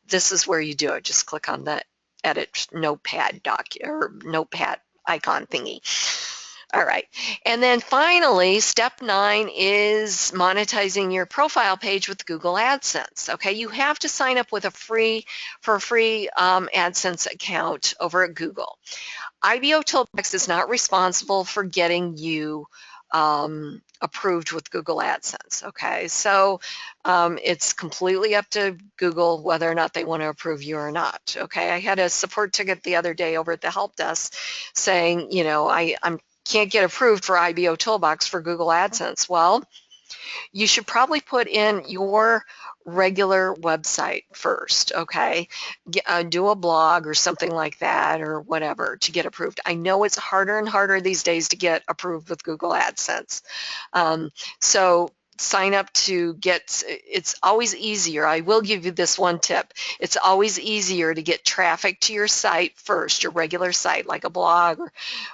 this is where you do it. Just click on the edit notepad notepad icon thingy. All right, and then finally, step 9 is monetizing your profile page with Google AdSense. Okay, you have to sign up with a free AdSense account over at Google. IBOtoolbox is not responsible for getting you approved with Google AdSense. Okay, so it's completely up to Google whether or not they want to approve you or not. Okay, I had a support ticket the other day over at the help desk saying, I can't get approved for IBOtoolbox for Google AdSense. Well, you should probably put in your regular website first, okay? Do a blog or something like that or whatever to get approved. I know it's harder and harder these days to get approved with Google AdSense. So sign up to get, it's always easier. I will give you this one tip. It's always easier to get traffic to your site first, your regular site like a blog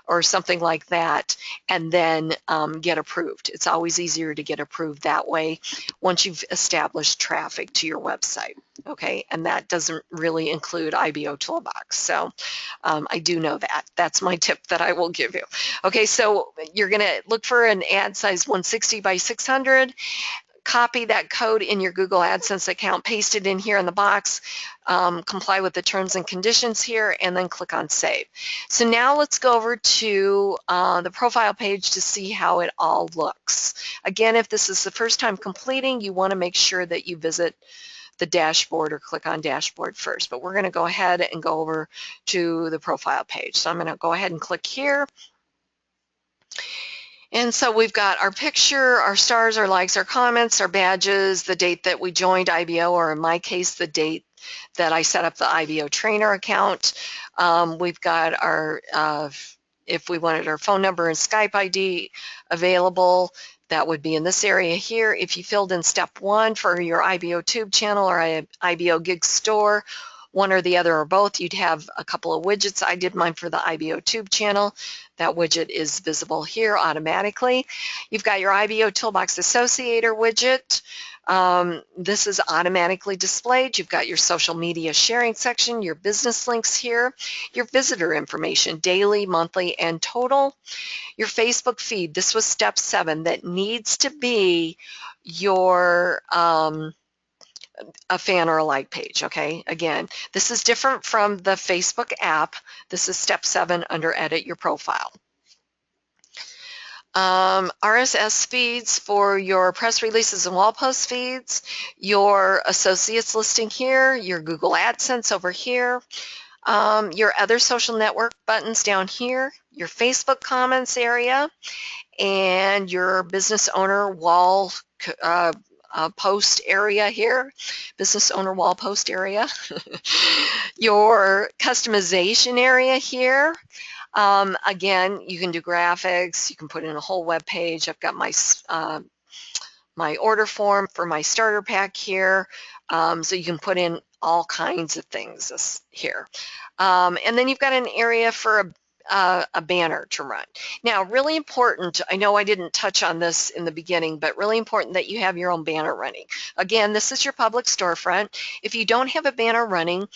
or something like that, and then get approved. It's always easier to get approved that way once you've established traffic to your website. Okay, and that doesn't really include IBOtoolbox. So I do know that. That's my tip that I will give you. Okay, so you're going to look for an ad size 160 by 600. Copy that code in your Google AdSense account, paste it in here in the box, comply with the terms and conditions here, and then click on Save. So now let's go over to the profile page to see how it all looks. Again, if this is the first time completing, you want to make sure that you visit the dashboard or click on dashboard first, but we're going to go ahead and go over to the profile page. So I'm going to go ahead and click here. And so we've got our picture, our stars, our likes, our comments, our badges, the date that we joined IBO, or in my case, the date that I set up the IBO trainer account. We've got our, if we wanted our phone number and Skype ID available, that would be in this area here. If you filled in step 1 for your IBO Tube channel or IBO Gig Store, one or the other or both, you'd have a couple of widgets. I did mine for the IBO Tube channel. That widget is visible here automatically. You've got your IBOtoolbox Associator widget. This is automatically displayed. You've got your social media sharing section, your business links here, your visitor information, daily, monthly, and total. Your Facebook feed, this was step 7, that needs to be your a fan or a like page, okay? Again, this is different from the Facebook app. This is step 7 under Edit Your Profile. RSS feeds for your press releases and wall post feeds, your associates listing here, your Google AdSense over here, your other social network buttons down here, your Facebook comments area, and your business owner wall post area here, business owner wall post area, your customization area here. Again, you can do graphics, you can put in a whole web page. I've got my my order form for my starter pack here, so you can put in all kinds of things here. And then you've got an area for a banner to run. Now, really important, I know I didn't touch on this in the beginning, but really important that you have your own banner running. Again, this is your public storefront. If you don't have a banner running,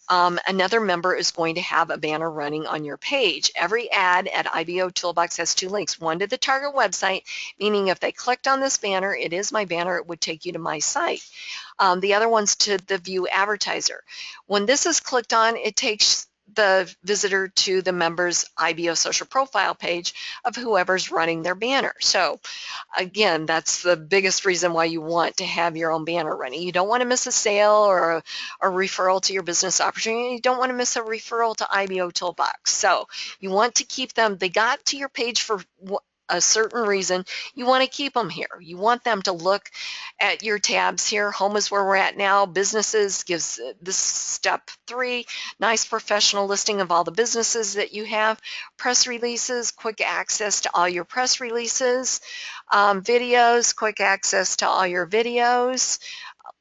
another member is going to have a banner running on your page. Every ad at IBOtoolbox has 2 links, one to the target website, meaning if they clicked on this banner, it is my banner, it would take you to my site. The other one's to the view advertiser. When this is clicked on, it takes the visitor to the member's IBO social profile page of whoever's running their banner. So again, that's the biggest reason why you want to have your own banner running. You don't want to miss a sale or a referral to your business opportunity. You don't want to miss a referral to IBOtoolbox. So you want to keep them, they got to your page for a certain reason. You want to keep them here. You want them to look at your tabs here. Home is where we're at now. Businesses gives this step 3, nice professional listing of all the businesses that you have. Press releases, quick access to all your press releases. Videos, quick access to all your videos.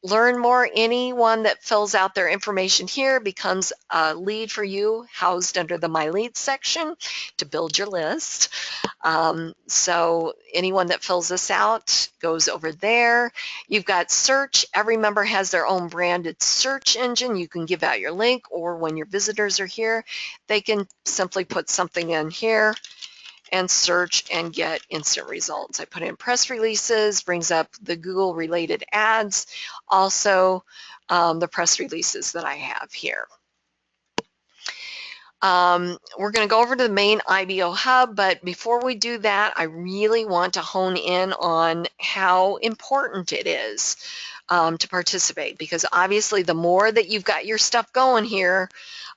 Learn more. Anyone that fills out their information here becomes a lead for you, housed under the My Leads section to build your list. So anyone that fills this out goes over there. You've got search. Every member has their own branded search engine. You can give out your link, or when your visitors are here, they can simply put something in here and search and get instant results. I put in press releases, brings up the Google related ads, also the press releases that I have here. We're going to go over to the main IBO hub, but before we do that, I really want to hone in on how important it is to participate, because obviously the more that you've got your stuff going here,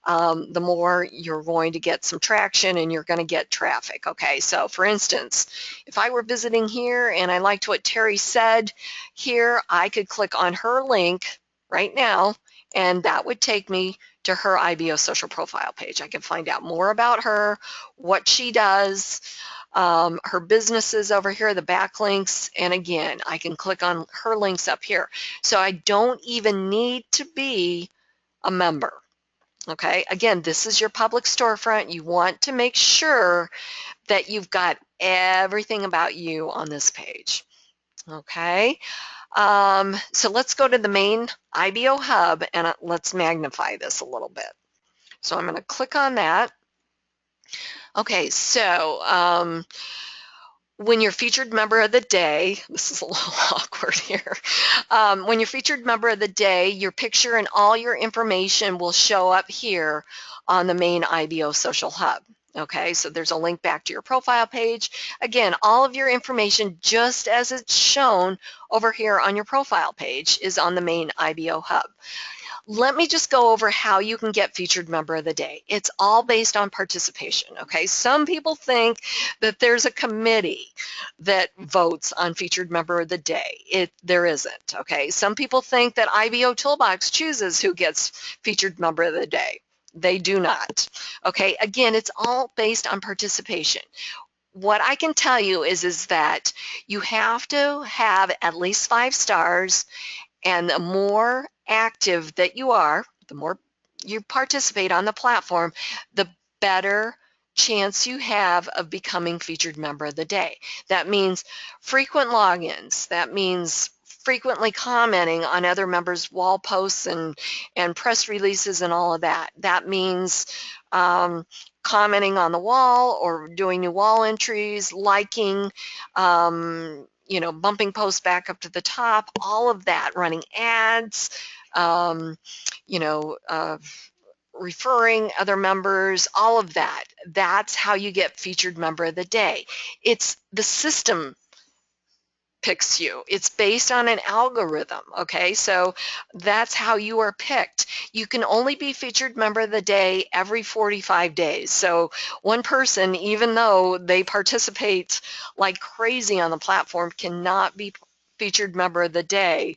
the more you're going to get some traction and you're going to get traffic. Okay, so for instance, if I were visiting here and I liked what Terry said here, I could click on her link right now, and that would take me to her IBO social profile page. I can find out more about her, what she does, her businesses over here, the backlinks, and again, I can click on her links up here. So I don't even need to be a member. Okay, again, this is your public storefront. You want to make sure that you've got everything about you on this page. Okay, so let's go to the main IBO hub and let's magnify this a little bit. So I'm going to click on that. Okay, so when you're featured member of the day, this is a little awkward here. When you're featured member of the day, your picture and all your information will show up here on the main IBO social hub. Okay, so there's a link back to your profile page. Again, all of your information, just as it's shown over here on your profile page, is on the main IBO hub. Let me just go over how you can get featured member of the day. It's all based on participation, okay? Some people think that there's a committee that votes on featured member of the day. There isn't, okay? Some people think that IBOtoolbox chooses who gets featured member of the day. They do not, okay? Again, it's all based on participation. What I can tell you is that you have to have at least 5 stars, and the more active that you are, the more you participate on the platform, the better chance you have of becoming featured member of the day. That means frequent logins. That means frequently commenting on other members' wall posts and press releases and all of that. That means commenting on the wall or doing new wall entries, liking, you know, bumping posts back up to the top, all of that, running ads, you know, referring other members, all of that. That's how you get featured member of the day. It's the system picks you. It's based on an algorithm, okay? So that's how you are picked. You can only be featured member of the day every 45 days. So one person, even though they participate like crazy on the platform, cannot be featured member of the day,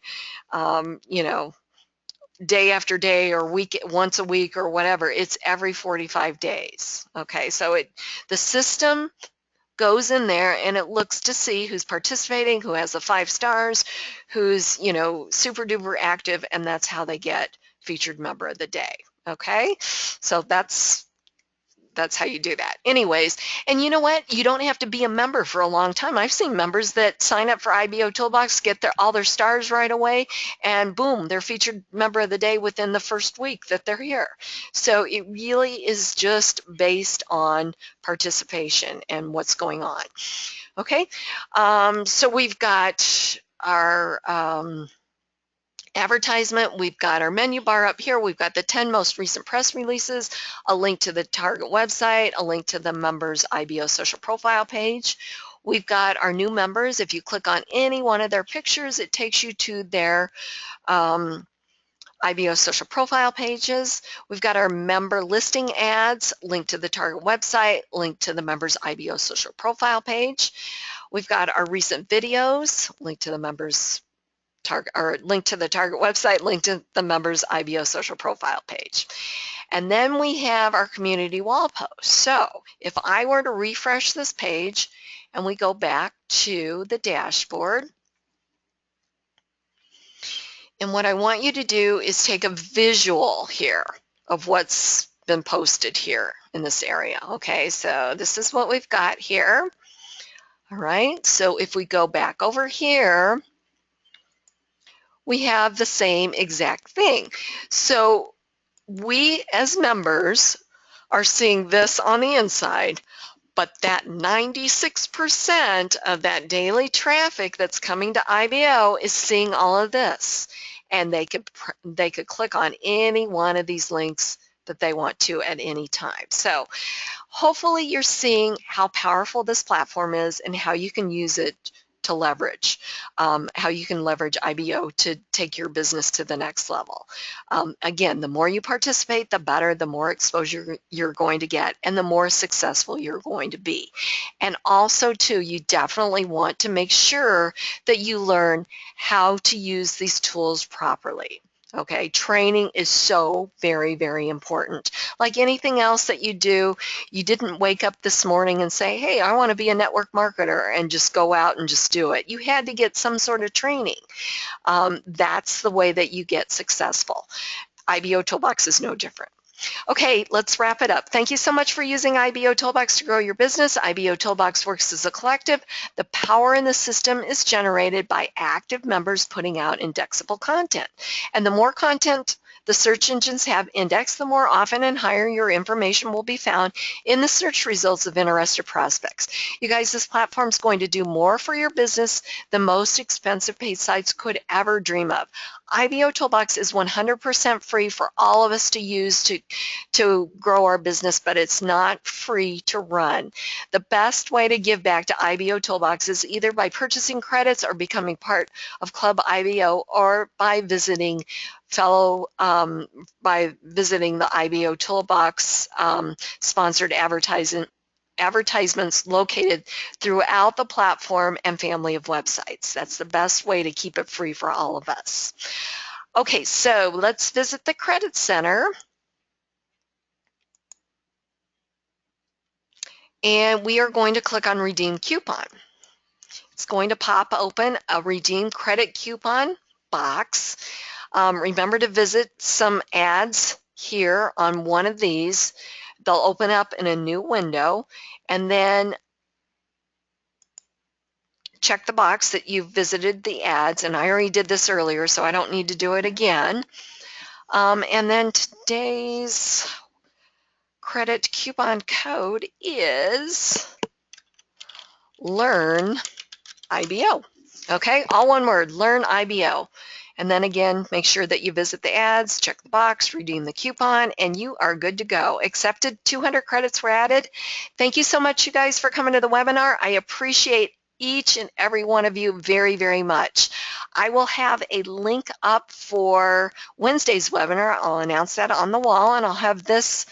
you know, day after day or once a week or whatever. It's every 45 days, okay? So the system goes in there and it looks to see who's participating, who has the 5 stars, who's, you know, super duper active, and that's how they get featured member of the day. Okay, so that's how you do that. Anyways, and you know what? You don't have to be a member for a long time. I've seen members that sign up for IBOtoolbox, get all their stars right away, and boom, they're featured member of the day within the first week that they're here. So it really is just based on participation and what's going on. Okay, so we've got our advertisement, we've got our menu bar up here, we've got the 10 most recent press releases, a link to the target website, a link to the members' IBO social profile page. We've got our new members. If you click on any one of their pictures, it takes you to their IBO social profile pages. We've got our member listing ads, link to the target website, link to the members' IBO social profile page. We've got our recent videos, link to the members' link to the target website, link to the members' IBO social profile page. And then we have our community wall posts. So if I were to refresh this page and we go back to the dashboard, and what I want you to do is take a visual here of what's been posted here in this area. Okay, so this is what we've got here. All right, so if we go back over here, we have the same exact thing. So we as members are seeing this on the inside, but that 96% of that daily traffic that's coming to IBO is seeing all of this, and they could click on any one of these links that they want to at any time. So hopefully you're seeing how powerful this platform is and how you can use it to leverage, how you can leverage IBO to take your business to the next level. Again, the more you participate, the better, the more exposure you're going to get, and the more successful you're going to be. And also, too, you definitely want to make sure that you learn how to use these tools properly. Okay, training is so very, very important. Like anything else that you do, you didn't wake up this morning and say, hey, I want to be a network marketer and just go out and just do it. You had to get some sort of training. That's the way that you get successful. IBOtoolbox is no different. Okay, let's wrap it up. Thank you so much for using IBOtoolbox to grow your business. IBOtoolbox works as a collective. The power in the system is generated by active members putting out indexable content. And the more content the search engines have indexed, the more often and higher your information will be found in the search results of interested prospects. You guys, this platform is going to do more for your business than most expensive paid sites could ever dream of. IBOtoolbox is 100% free for all of us to use to grow our business, but it's not free to run. The best way to give back to IBOtoolbox is either by purchasing credits or becoming part of Club IBO, or by visiting the IBOtoolbox sponsored advertisements located throughout the platform and family of websites. That's the best way to keep it free for all of us. Okay, so let's visit the Credit Center. And we are going to click on Redeem Coupon. It's going to pop open a Redeem Credit Coupon box. Remember to visit some ads here on one of these. They'll open up in a new window, and then check the box that you've visited the ads, and I already did this earlier, so I don't need to do it again. And then today's credit coupon code is Learn IBO. Okay, all one word, Learn IBO. And then again, make sure that you visit the ads, check the box, redeem the coupon, and you are good to go. Accepted, 200 credits were added. Thank you so much, you guys, for coming to the webinar. I appreciate each and every one of you very, very much. I will have a link up for Wednesday's webinar. I'll announce that on the wall, and I'll have this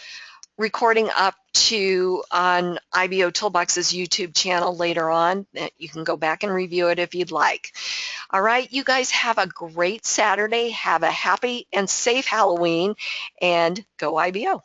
recording up on IBOtoolbox's YouTube channel later on. You can go back and review it if you'd like. All right, you guys have a great Saturday. Have a happy and safe Halloween, and go IBO.